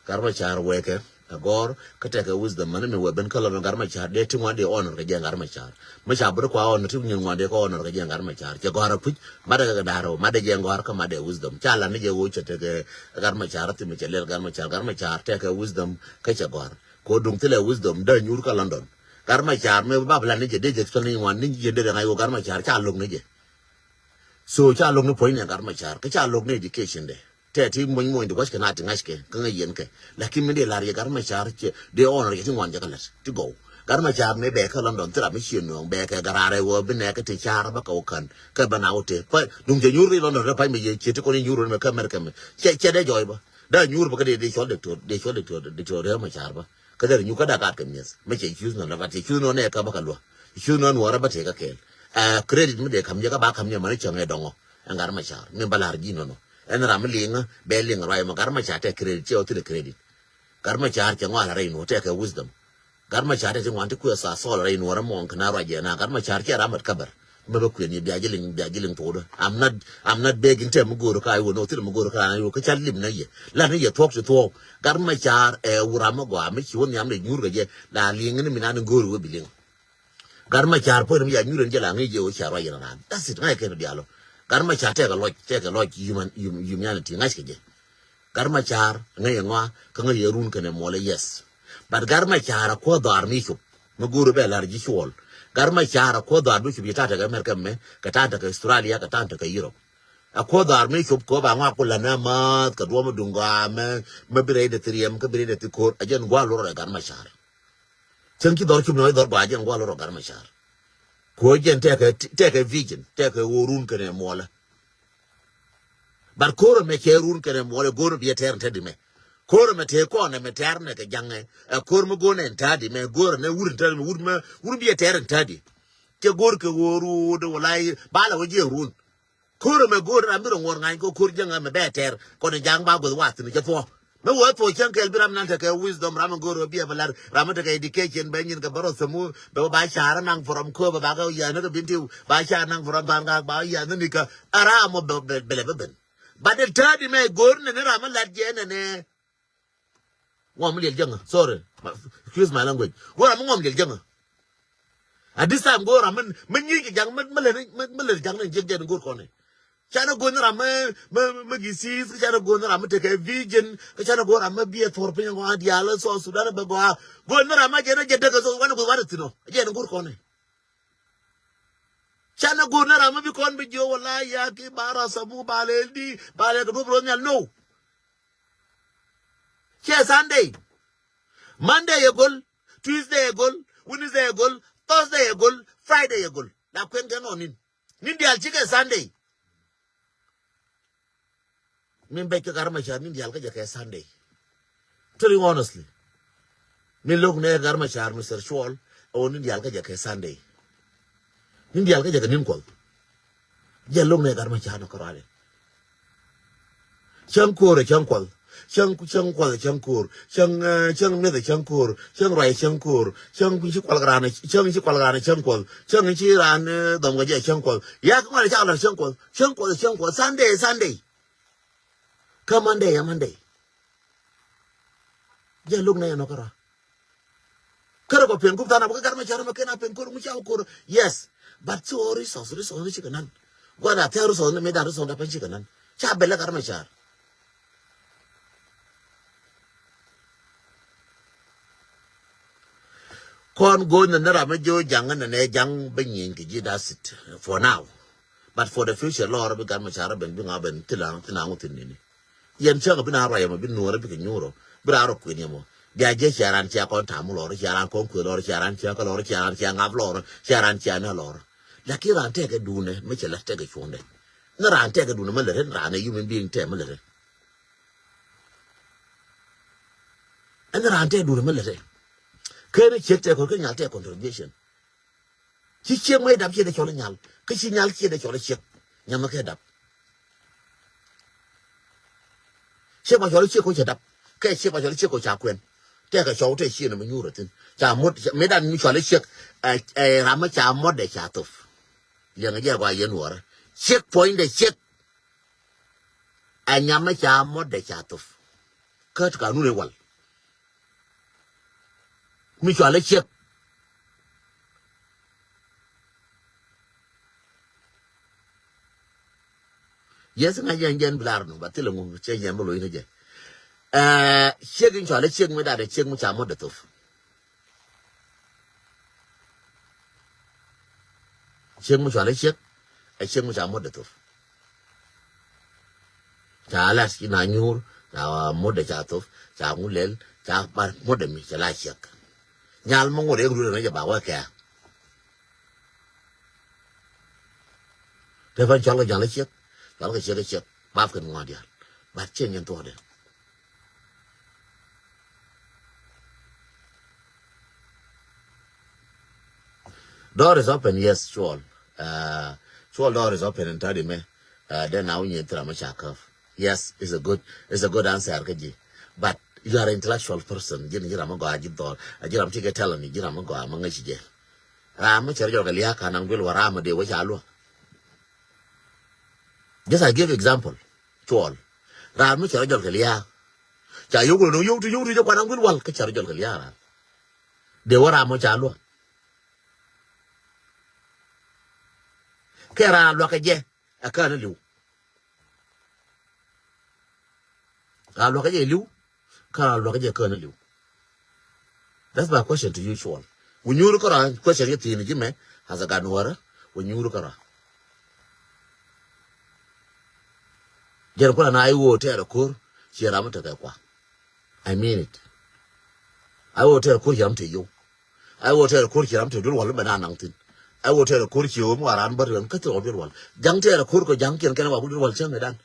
garmachar weke agor ka take wisdom man me we ben kala no garma char de tin wande honor ka je garma char ma cha bur kwa honor tin nyin wande ko honor ka je garma char ke gora puj mada ga daro mada je ngor ka mada wisdom cha la ne je wo che te garma char ti me che le garma char take wisdom ka che gor ko dung tele wisdom da nyur ka London garma char me ba bla ne je de je so ni wan ni je de ga yo garma char cha lok ne je so cha lok ne point ne garma char ka cha lok ne education de te ti mo mo ndo kwaske na tinga ske kanga yen ke lakin me de la ye garma char che de honor ye tin wan ja kalat ti go garma char me be ka London tra me chien no be ka garare wo be ne ka ti char ba ka kan ka bana ote pa dum je nyuri London pa me ye che ti ko ni nyuru me ka mer ka me che de joy ba da nyuru ba ka de chol de to re ma char ba ka de nyu ka da ka mes me che choose no la ba ti choose no ne ka ba ka lo choose no no ra ba te ka ke credit me de kam je ka ba kam ne ma ne chang e dongo garma char me balar gi no en ram linga be linga rai ma garma cha te credit che o te credit garma cha che ngwa rai no te ka wisdom garma cha te ngwa te ku sa so rai no ra mon kana ra je na garma cha che ramat kabar ba ba ku ni biya jilin to do I'm not begging te muguru ka wo no te muguru ka yo ka chalim na ye la ne ye talk to garma cha ura ma gwa mi chi won yam ne nyur ga je la linga ni minan nguru wo biling garma cha po ni ya nyur je la ngi je o cha ra ye na that's it ngai ke dialo garma char take a lot humanity ngaske je garma char ngai ngwa ka ngai run kane mole yes but garma char ko dar mi chup nguru be lar ji chol garma char ko dar mi chup yata ga America me ka ta ga Australia ka ta ga Europe a ko dar mi chup ko ba ngwa ko la na ma ka do mo dunga me bire de triem ka bire de tikor ajen gwa lo garma char chenki dor chup no dor ba ajen gwa lo garma char ko jen take a vision take a worun kene mola bar koro me ke run kene mola goro bi ter tedi me koro me te ko ne me ter ne ke jange koro me go ne tadi me goro ne wurin tadi me wurin bi ter tadi ke goro ke woru de walai bala waje run koro me goro amiro ngor ngai ko koro janga me be ter ko ne jang ba go wat ne ke fo me wo to chen ke biram nan te ke wisdom ram goro bi balar ram te ke education be nyin ke baro samu be ba shara nang from ko ba ga ya ne ke binti ba shara nang from ban ga ba ya ne ka ara mo be ben ba de tadi me goro ne ram la je ne ngom le janga sorry excuse my language goro am ngom le janga at this time goro man nyi ke jang man le jang ne je goro ko ne chana go na ma gisi chana go na te ke vision chana go na bi for pe ngo adiala so sudan be go na je na je de so wan go wa tino je na gur ko ne chana go na bi kon bi jo wala ya ki bara sabu bale ko bro nyal no che Sunday Monday ye gol Tuesday ye gol Wednesday ye gol Thursday ye gol Friday ye gol la kwen ke no nin di al chike Sunday min be ke garma char min dial ka je ke Sunday telling honestly min lok ne garma char Mr. Chwal o nin dial ka je ke Sunday min dial ka je nin ko je lok ne garma char no korale chang kore chang kwal chang kwal chang kor chang me de chang kor chang rai chang kor chang chi kwal grana chang kwal chang chi ran dom ga je chang kwal ya ko le chang kwal Sunday come Monday je luk na no kara ko pen ku tana ba garma char ma kena pen ko mu chaw ko yes but sorry chi kanan gwa teru so ne me da so da pen chi kanan cha bela garma char kon go na ra ma jo jang na ne jang ben yin ki ji that's it for now but for the future lord be garma char ben bi ngaben tilang ngutin ni yen changa bina ra yama bin Nuer bi nyuro bra ro ku ni mo dia je charan cha kon tamu lor charan kon ku lor charan cha ko lor charan cha ngab lor charan cha na lor la ki ran te ke dune me chela te ke chonde na ran te ke dune me le ran ne human being te me le en ran te dune me le ke ne che te ko ke nya te contribution chi che me dab che de chola nyal ke chi nyal che de chola che nyama ke dab che ma chola che ko che dab ke che ma chola che ko cha kwen te ka chow te chi ne me nyuro tin cha mot me dan mi chola che ra ma cha mod de cha tof yang ga gwa yen wor check point de check a nyama cha mod de cha tof ka nu le wal mi cho lấy chiếc yes ngay dân blar no ba tele mo che yan bolo ina je chiếc in cho lấy chiếc mới đã chiếc mới chả mất được chiếc mới cho lấy chiếc mới chả mất được chả là khi nào nhur chả mất được chả tốt chả muốn lên chả bắt mất được mi chả lại chiếc nhà mong ngồi để rồi nóจะbảoว่าแกแต่วันcho là lấy chiếc đó cái chiếc bắp cần ngon đi bắt trên nhân to đấy door is open yes sure sure door is open and tell me then now you tell me chakaf yes is a good answer kaji but you are an intellectual person jini jira mago aji door ajira mtike tell ni jira mago amanga chije rama chero ga liya kana ngul warama de wacha alwa just I give example sure rama chero ga liya cha yugo no yugo to kana ngul wal ka chero ga liya de warama cha alwa kera lo ka je akana liu ka lo ka je liu ka lo ka je kana liu that's my question to you sure when you look around question yeti ni jime has a ganwara when you look around jer ko na ayo te da kur shira mata kai kwa I mean it ayo te ko shira mata yo ayo te ko shira mata dul wal bana nan tin ai wo tere kur chiwo mo aran bar ran ka to bir wal jang tere kur ko jang ken kana ba bir wal chen dan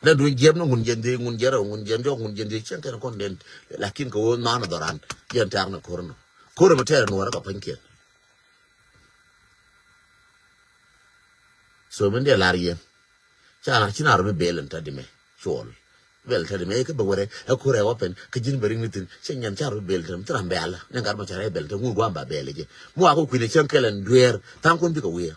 da du jeb no ngun jende ngun jero ngun jendo ngun jende chen kana kon den lakin ko na na doran yen tar na kur no kur mo tere no ra ka panke so men de lariye cha china ro belen ta dime chol bel ta dime ke bagore e kure open ke jin bari mitin chen yan cha ro bel tam tram bela ngar ma cha bel ta ngu gwa ba bele je mo ako kwini chen kelen duer tan kon bi ko we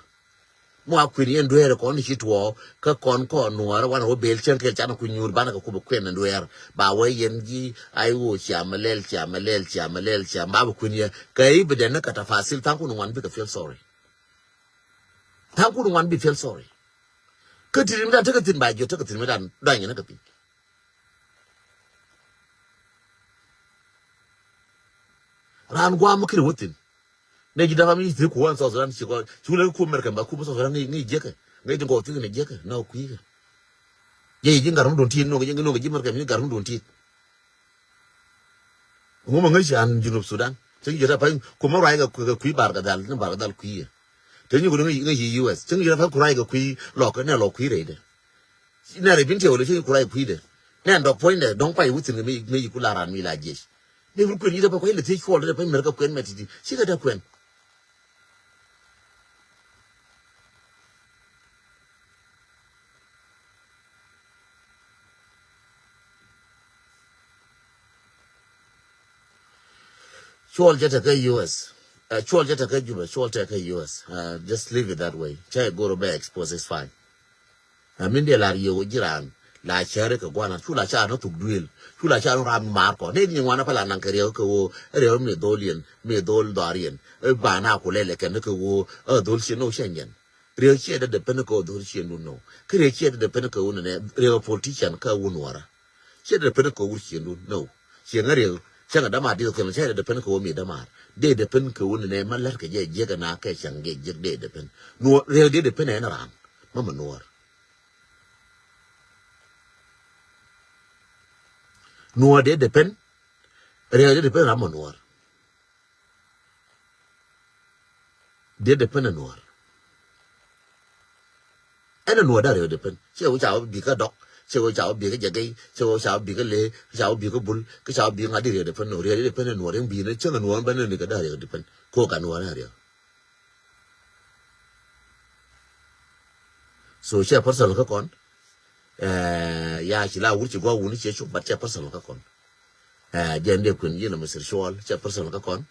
mo akwini en duer ko ni chitwo ka kon ko nuara wan ro bel chen kel cha na kunyur bana ko kwen duer ba we yen ji ai wo cha malel ba kwini kai bi den ka tafasil tan kon wan bi ka feel sorry tan kon wan bi feel sorry ka tirim da ta ka tin ba jo ta ka tin me dan dan yana ka pi ran gwa mukiri wutin ne gida fa mi ti ko wan so ran ci ko chule ko merkan ba ku so ran ni jeke ngai dingo ti ne jeke na ku yi ye yi ngarum don tin no ngi no ngi merkan mi ngarum don tin mo ma ngai an junub sudan tin jira fa ko ma rai ga ku bar ga dal ku yi te ni ko ngai US tin jira fa ku rai ga ku lo ka ne lo ku re de ne re bin te o le tin ku rai ku de ne ndo point de don pa yi wutin mi ku la ran mi la je they will quit either by the take for the America Queen Metidi. See that Queen. Sure, just a US. Sure, just a Juba, sure, take a US. Just leave it that way. Try go to bed, expose is fine. I mean, they are you, Jiran. La chere ka gwana chula cha no tugdwil chula cha no ram marko ne ni wana pala nan kare ko wo re me dolien me dol darien ba na ko lele ken ko wo dol shi no shenyen re chi da pen ko dol shi no kre chi da pen ko ne re politician ka wo nwara chi da pen ko wo shi no shi ngare changa da ma di ko ne chi da pen ko me da ma de pen ko ne malar ke je ga na ke change je de pen no re de pen ne ran mama no Nuer de depend, really depend on Nuer. They depend on Nuer. And a Nuer that depend. She will shall be a dog, she will shall be a jagay, she will shall be a lay, shall be a bull, shall be a dear depend, really depend on Nuer and being a chicken one banana that depend. Coke and one area. So she a person look on. Ya chila wuchi go wuni chechu but cha person ka kon jende kun yina Mr. Shwal cha person ka kon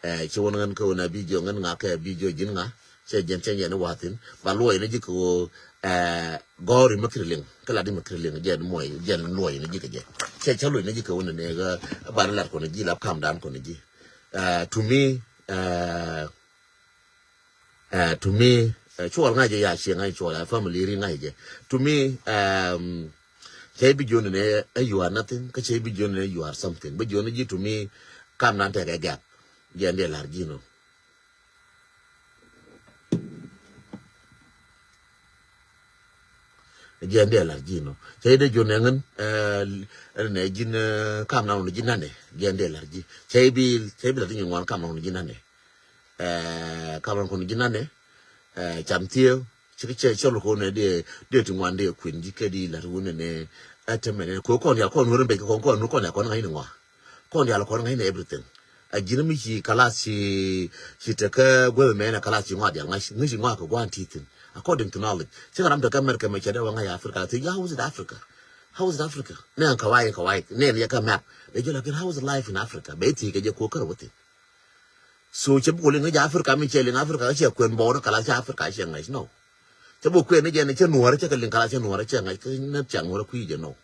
chi won ngan ko na bijo ngan nga ka bijo jin nga che no watin ba loy ne jiko gori makriling kala di makriling je moy je loy ne jiko je che chalo ne jiko wona ne ga ba la ko ne ji la calm down ko ne ji to me chua ngai je ya shi ngai chua la family ri ngai je to me che bi jone ne you are nothing ka che bi jone ne you are something bi jone ji to me kam nan te ga gap je ne largino jende largino chede jonengen ne jin kam na no jinane jende largi chebi la tin ngwan kam no jinane kam no jinane chamtio chikiche cholo ko ne de tingwan de kwin jikedi la rune ne atemene ko ya ko no rembe ko ya ko ngai ngwa ko ya ko ngai ne everything a jinimi chi kalasi chitaka gwe mena kalasi ngwa dia ngai ngwa ko gwan titin according to knowledge singa ramta America me chede wanga ya Africa ti how is it Africa ne an kawai ne ya ka map de jola kin how is life in Africa be ti ke je ko kar wote so che bu le ngai Africa me chele Africa che kwen bo kala cha Africa che ngai no che bu kwen ne je ne che nuore che kalin kala che nuore che ngai ke na chang wora ku je no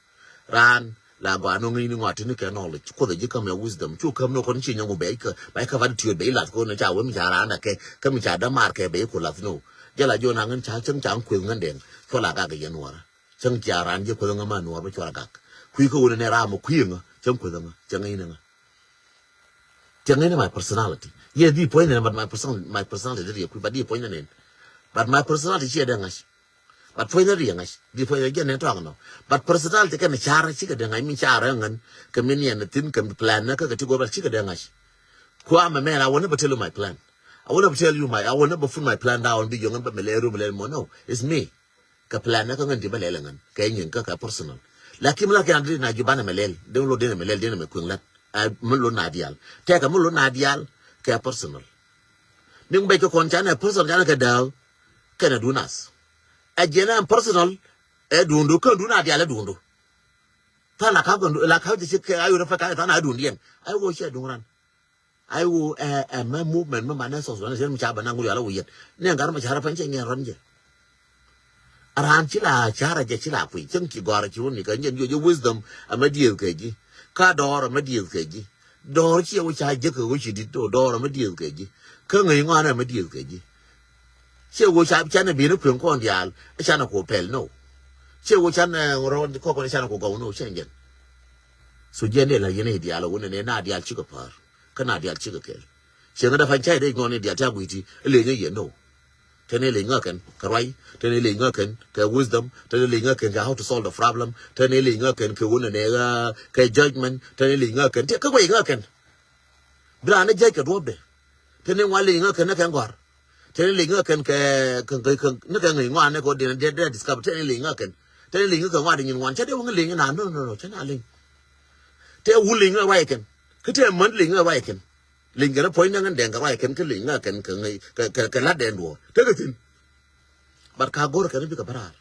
ran la gwa no ngi ni ngati ni ke knowledge ko de je kam ya wisdom chu kam no kon chi nyango be ka va ti be la ko ne cha wo mi cha ran na ke ka mi cha da mar ke be ko la no jala jona ngan cha chang kwil ngan den ko la ga ge nuora chang cha ran je ko nga ma nuora cho la ga ku ko ne ra mo ku nga chang ko nga chang ina my personality ye di point but my personality de ku ba di point ne but my personality she de ngas but point de ngas di point ge ne to no but personality ka ne chara chi ga de ngai mi chara ngan ka min ye ne tin ka plan na ka ti go ba chi ga de ngas ko am man I want to tell you my plan I will never tell you I will never put my plan down be young but melero no it's me ka plan na ka ngan di balelangan ka yin ka personal lakin la ka andri na jubana melel de lo de melel de me kun la mulo na dial te ka mulo na dial ka personal ning be ko kon chana personal ka daw ka na dunas a jena personal dundu ka duna dial dundu ta la ka ji ka ayu fa ka ta na dundien ai wo she dunran I will my movement my nasos wana sel mchaba nangu yala wiyet ne ngar ma chara panche ngen ronje aran chila chara je chila pui chen ki gora chi woni ka nyen yo wisdom amadiel keji ka dor amadiel keji dor chi wo cha je ko chi di dor amadiel keji ka ngai ngwa na amadiel keji che wo cha na bi no pyon kon dial cha na ko pel no che wo cha na ron ko ko cha na ko go no chen jen so je ne la yene dial woni ne na dial chi ko par kana dia chiga kel shenga da fanchai de ngone dia ta buiti le nye ye no tene le ngaken karai tene le ngaken ka wisdom tene le ngaken how to solve the problem tene le ngaken ke wona ne ka judgment tene le ngaken te ka kwai ngaken bra ne je ka dobe tene wa le ngaken na kan gwar tene le ngaken ke na ka ngai ngwa ne ko de discover tene le ngaken wa de nyin wan cha de won le na no cha na le te wu le ngawa ken kete man linga waiken linga na point ngan den ga waiken ke linga ken ke la den do te gatin bar ka gor kan bi ka barar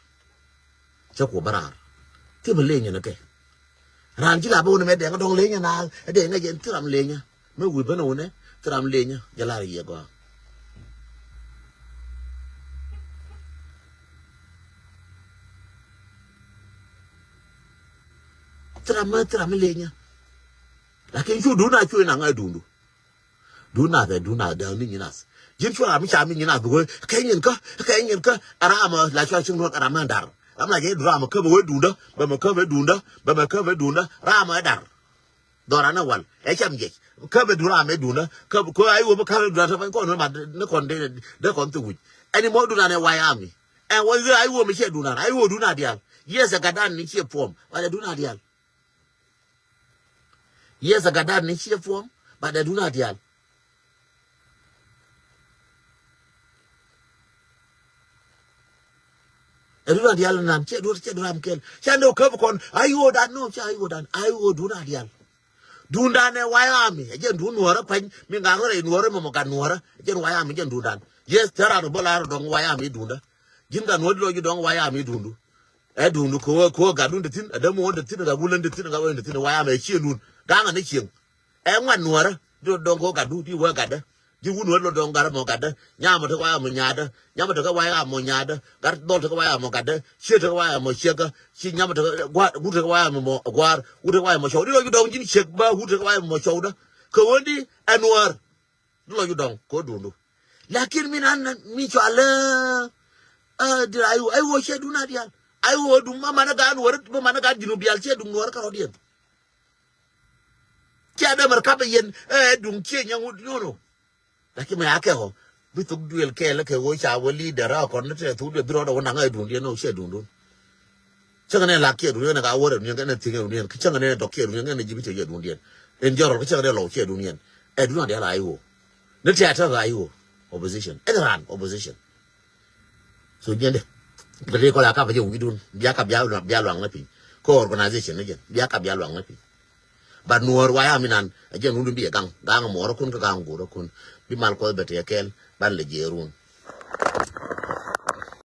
cha ko barar ti be lenya na ke ran ji la bo ne me den ga dong lenya na de nga jen tram lenya me wi ba no ne tram lenya jala ye go tram lenya lakin chu duna chu na ngai dundu duna da ni ninas jin chu mi cha mi ninas go kayin ka arama la chu chin ro arama dar amla ge drama ka bo dunda ba ma ka dunda rama dar dora na wal e cham ge ka be dura me dunda ka ko ai wo ka dura ta ko no ma ne kon de kon tu ani mo duna ne wayami e wo ai wo mi che duna ai wo duna dial yes agadan ni che form wala duna dial yes, I got that in sheer form, but they do not yet. I do not yell and I'm check ram kill. Shando cover con, I would that no, I would do not yell. Do that in Wyoming, again do Nuera, Pen, Minganger, and Nuera, Moganora, again Wyoming, again do that. Yes, there are the Bolar don't Wyoming dunda. Jinga no you don't Wyoming dundu. I do no ko gadun the tin, I don't want the tin that wouldn't the tin about the tin Wyoming, she noon. Dang an itching. And one Nuera, don't go gadu, you work at her. ji wunu lo don gar mo kada nya mo to wa mo nya da nya mo to wa ya mo nya da gar do to wa ya mo kada she to wa ya mo she ka shi nya mo to wa gu to wa ya mo gwar gu to wa ya mo show lo yu don jin she ba gu to wa ya mo show da ko wondi anwar lo yu don ko dundu lakin min an mi cho ala dir ay wo she duna dial ay wo dum ma na ga anwar ma na ga dinu bial she dum war ka rodien ki ada markaba yen dum che nya no lakini ma yake ho bitu duel ke la ke wo cha wo leader a kon te tu de bro do na ngai dun de no she dun dun changa ne la ke dun ne ga wo de ne ne tinga dun ke changa ne do ke dun ne jibi te ye dun de en joro ke changa ne lo che dun yen e dun de la ai wo ne te ata ga ai wo opposition e ran opposition so nyende de ko la ka ba je wi dun bia ka bia lwang na pi ko organization ne je bia ka bia lwang na pi ba nuor wa ya minan je nu dun bi gang mo ro kun ka gang go ro kun bi mal ko bete kel ban le jerun